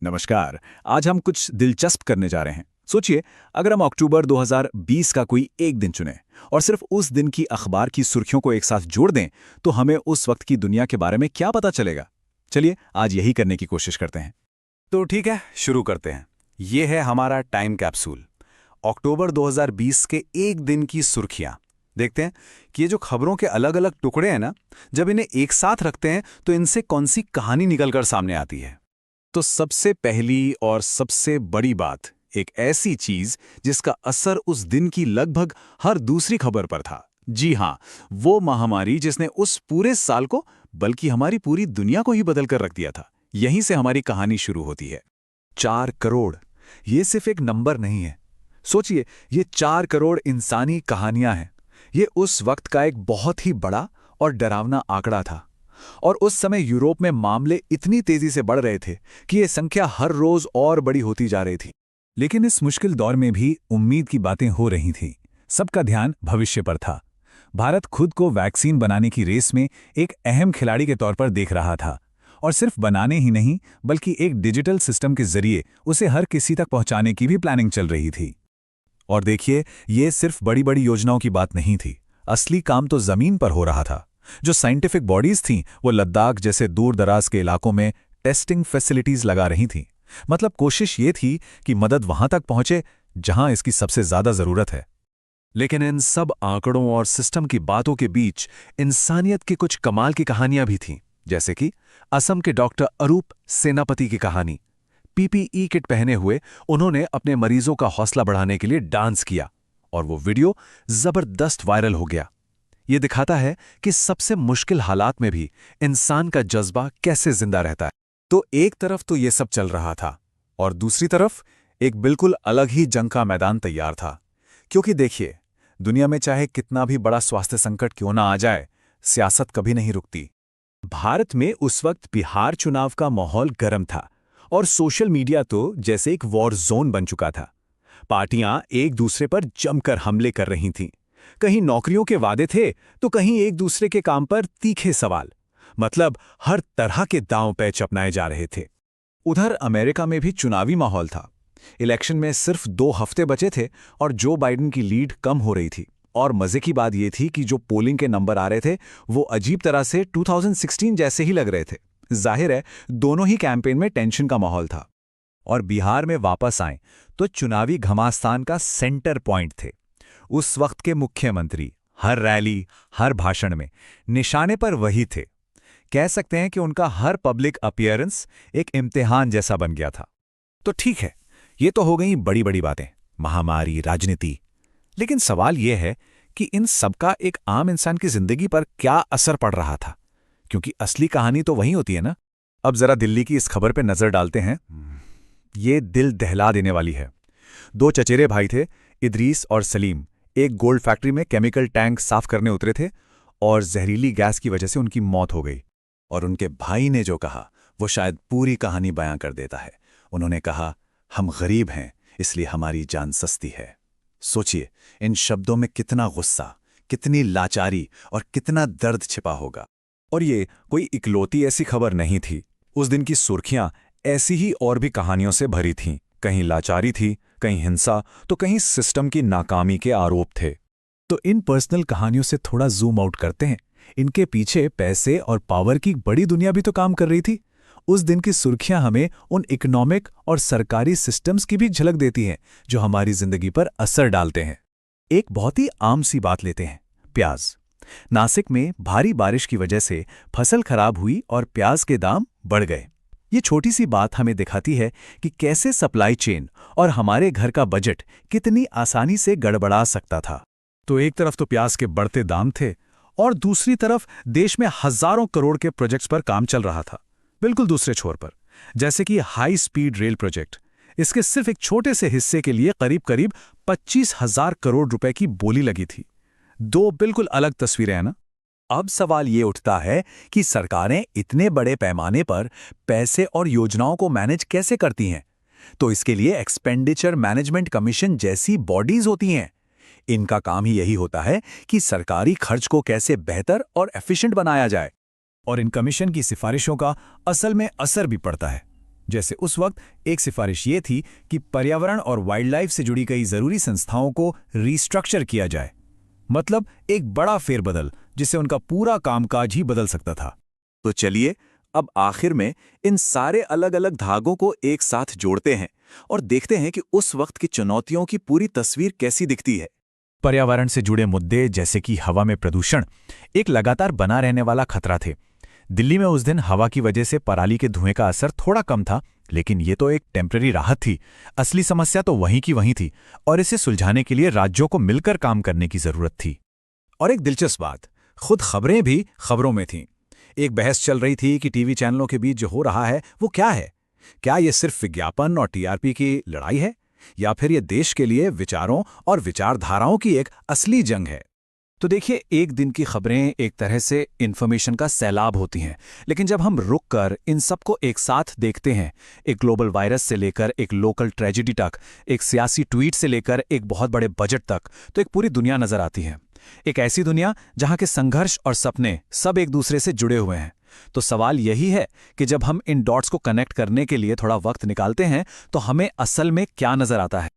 नमस्कार। आज हम कुछ दिलचस्प करने जा रहे हैं। सोचिए, अगर हम अक्टूबर 2020 का कोई एक दिन चुनें और सिर्फ उस दिन की अखबार की सुर्खियों को एक साथ जोड़ दें, तो हमें उस वक्त की दुनिया के बारे में क्या पता चलेगा। चलिए आज यही करने की कोशिश करते हैं। तो ठीक है, शुरू करते हैं। ये है हमारा टाइम कैप्सूल, अक्टूबर 2020 के एक दिन की सुर्खियां। देखते हैं कि ये जो खबरों के अलग अलग टुकड़े हैं ना, जब इन्हें एक साथ रखते हैं तो इनसे कौन सी कहानी निकलकर सामने आती है। तो सबसे पहली और सबसे बड़ी बात, एक ऐसी चीज जिसका असर उस दिन की लगभग हर दूसरी खबर पर था। जी हाँ, वो महामारी जिसने उस पूरे साल को, बल्कि हमारी पूरी दुनिया को ही बदल कर रख दिया था। यहीं से हमारी कहानी शुरू होती है। 4 करोड़, ये सिर्फ एक नंबर नहीं है। सोचिए, ये 4 करोड़ इंसानी कहानियां हैं। ये उस वक्त का एक बहुत ही बड़ा और डरावना आंकड़ा था। और उस समय यूरोप में मामले इतनी तेजी से बढ़ रहे थे कि ये संख्या हर रोज और बड़ी होती जा रही थी। लेकिन इस मुश्किल दौर में भी उम्मीद की बातें हो रही थीं। सबका ध्यान भविष्य पर था। भारत खुद को वैक्सीन बनाने की रेस में एक अहम खिलाड़ी के तौर पर देख रहा था। और सिर्फ बनाने ही नहीं, बल्कि एक डिजिटल सिस्टम के जरिए उसे हर किसी तक पहुंचाने की भी प्लानिंग चल रही थी। और देखिए, ये सिर्फ बड़ी बड़ी योजनाओं की बात नहीं थी। असली काम तो जमीन पर हो रहा था। जो साइंटिफिक बॉडीज थीं, वो लद्दाख जैसे दूर दराज के इलाकों में टेस्टिंग फैसिलिटीज लगा रही थीं। मतलब कोशिश ये थी कि मदद वहां तक पहुंचे जहां इसकी सबसे ज्यादा जरूरत है। लेकिन इन सब आंकड़ों और सिस्टम की बातों के बीच इंसानियत की कुछ कमाल की कहानियां भी थीं। जैसे कि असम के डॉक्टर अरूप सेनापति की कहानी। पीपीई किट पहने हुए उन्होंने अपने मरीजों का हौसला बढ़ाने के लिए डांस किया और वो वीडियो जबरदस्त वायरल हो गया। ये दिखाता है कि सबसे मुश्किल हालात में भी इंसान का जज्बा कैसे जिंदा रहता है। तो एक तरफ तो ये सब चल रहा था और दूसरी तरफ एक बिल्कुल अलग ही जंग का मैदान तैयार था। क्योंकि देखिए, दुनिया में चाहे कितना भी बड़ा स्वास्थ्य संकट क्यों ना आ जाए, सियासत कभी नहीं रुकती। भारत में उस वक्त बिहार चुनाव का माहौल गर्म था और सोशल मीडिया तो जैसे एक वॉर जोन बन चुका था। पार्टियां एक दूसरे पर जमकर हमले कर रही थीं। कहीं नौकरियों के वादे थे तो कहीं एक दूसरे के काम पर तीखे सवाल। मतलब हर तरह के दांव पैच अपनाए जा रहे थे। उधर अमेरिका में भी चुनावी माहौल था। इलेक्शन में सिर्फ 2 हफ्ते बचे थे और जो बाइडेन की लीड कम हो रही थी। और मजे की बात यह थी कि जो पोलिंग के नंबर आ रहे थे वो अजीब तरह से 2016 जैसे ही लग रहे थे। जाहिर है, दोनों ही कैंपेन में टेंशन का माहौल था। और बिहार में वापस आए तो चुनावी घमासान का सेंटर पॉइंट थे। उस वक्त के मुख्यमंत्री हर रैली, हर भाषण में निशाने पर वही थे। कह सकते हैं कि उनका हर पब्लिक अपीयरेंस एक इम्तिहान जैसा बन गया था। तो ठीक है, ये तो हो गई बड़ी बड़ी बातें, महामारी, राजनीति। लेकिन सवाल यह है कि इन सबका एक आम इंसान की जिंदगी पर क्या असर पड़ रहा था, क्योंकि असली कहानी तो वही होती है ना। अब जरा दिल्ली की इस खबर पे नजर डालते हैं। ये दिल दहला देने वाली है। 2 चचेरे भाई थे, इदरीस और सलीम। एक गोल्ड फैक्ट्री में केमिकल टैंक साफ करने उतरे थे और जहरीली गैस की वजह से उनकी मौत हो गई। और उनके भाई ने जो कहा वो शायद पूरी कहानी बयां कर देता है। उन्होंने कहा, हम गरीब हैं इसलिए हमारी जान सस्ती है। सोचिए, इन शब्दों में कितना गुस्सा, कितनी लाचारी और कितना दर्द छिपा होगा। और ये कोई इकलौती ऐसी खबर नहीं थी। उस दिन की सुर्खियां ऐसी ही और भी कहानियों से भरी थीं। कहीं लाचारी थी, कहीं हिंसा, तो कहीं सिस्टम की नाकामी के आरोप थे। तो इन पर्सनल कहानियों से थोड़ा जूम आउट करते हैं। इनके पीछे पैसे और पावर की बड़ी दुनिया भी तो काम कर रही थी। उस दिन की सुर्खियां हमें उन इकोनॉमिक और सरकारी सिस्टम्स की भी झलक देती हैं जो हमारी जिंदगी पर असर डालते हैं। एक बहुत ही आम सी बात लेते हैं, प्याज। नासिक में भारी बारिश की वजह से फसल खराब हुई और प्याज के दाम बढ़ गए। ये छोटी सी बात हमें दिखाती है कि कैसे सप्लाई चेन और हमारे घर का बजट कितनी आसानी से गड़बड़ा सकता था। तो एक तरफ तो प्याज के बढ़ते दाम थे और दूसरी तरफ देश में हजारों करोड़ के प्रोजेक्ट्स पर काम चल रहा था। बिल्कुल दूसरे छोर पर, जैसे कि हाई स्पीड रेल प्रोजेक्ट। इसके सिर्फ एक छोटे से हिस्से के लिए करीब करीब 25,000 करोड़ रुपए की बोली लगी थी। दो बिल्कुल अलग तस्वीरें हैं ना। अब सवाल ये उठता है कि सरकारें इतने बड़े पैमाने पर पैसे और योजनाओं को मैनेज कैसे करती हैं। तो इसके लिए एक्सपेंडिचर मैनेजमेंट कमीशन जैसी बॉडीज होती हैं। इनका काम ही यही होता है कि सरकारी खर्च को कैसे बेहतर और एफिशिएंट बनाया जाए। और इन कमीशन की सिफारिशों का असल में असर भी पड़ता है। जैसे उस वक्त एक सिफारिश ये थी कि पर्यावरण और वाइल्ड लाइफ से जुड़ी कई जरूरी संस्थाओं को रीस्ट्रक्चर किया जाए, मतलब एक बड़ा फेरबदल जिससे उनका पूरा कामकाज ही बदल सकता था। तो चलिए अब आखिर में इन सारे अलग अलग धागों को एक साथ जोड़ते हैं और देखते हैं कि उस वक्त की चुनौतियों की पूरी तस्वीर कैसी दिखती है। पर्यावरण से जुड़े मुद्दे जैसे कि हवा में प्रदूषण एक लगातार बना रहने वाला खतरा थे। दिल्ली में उस दिन हवा की वजह से पराली के धुएं का असर थोड़ा कम था, लेकिन ये तो एक टेम्पररी राहत थी। असली समस्या तो वहीं की वहीं थी और इसे सुलझाने के लिए राज्यों को मिलकर काम करने की जरूरत थी। और एक दिलचस्प बात, खुद खबरें भी खबरों में थीं। एक बहस चल रही थी कि टीवी चैनलों के बीच जो हो रहा है वो क्या है। क्या ये सिर्फ विज्ञापन और टीआरपी की लड़ाई है, या फिर ये देश के लिए विचारों और विचारधाराओं की एक असली जंग है? तो देखिए, एक दिन की खबरें एक तरह से इन्फॉर्मेशन का सैलाब होती हैं, लेकिन जब हम रुक कर इन सबको एक साथ देखते हैं, एक ग्लोबल वायरस से लेकर एक लोकल ट्रेजेडी तक, एक सियासी ट्वीट से लेकर एक बहुत बड़े बजट तक, तो एक पूरी दुनिया नजर आती है। एक ऐसी दुनिया जहां के संघर्ष और सपने सब एक दूसरे से जुड़े हुए हैं। तो सवाल यही है कि जब हम इन डॉट्स को कनेक्ट करने के लिए थोड़ा वक्त निकालते हैं तो हमें असल में क्या नजर आता है।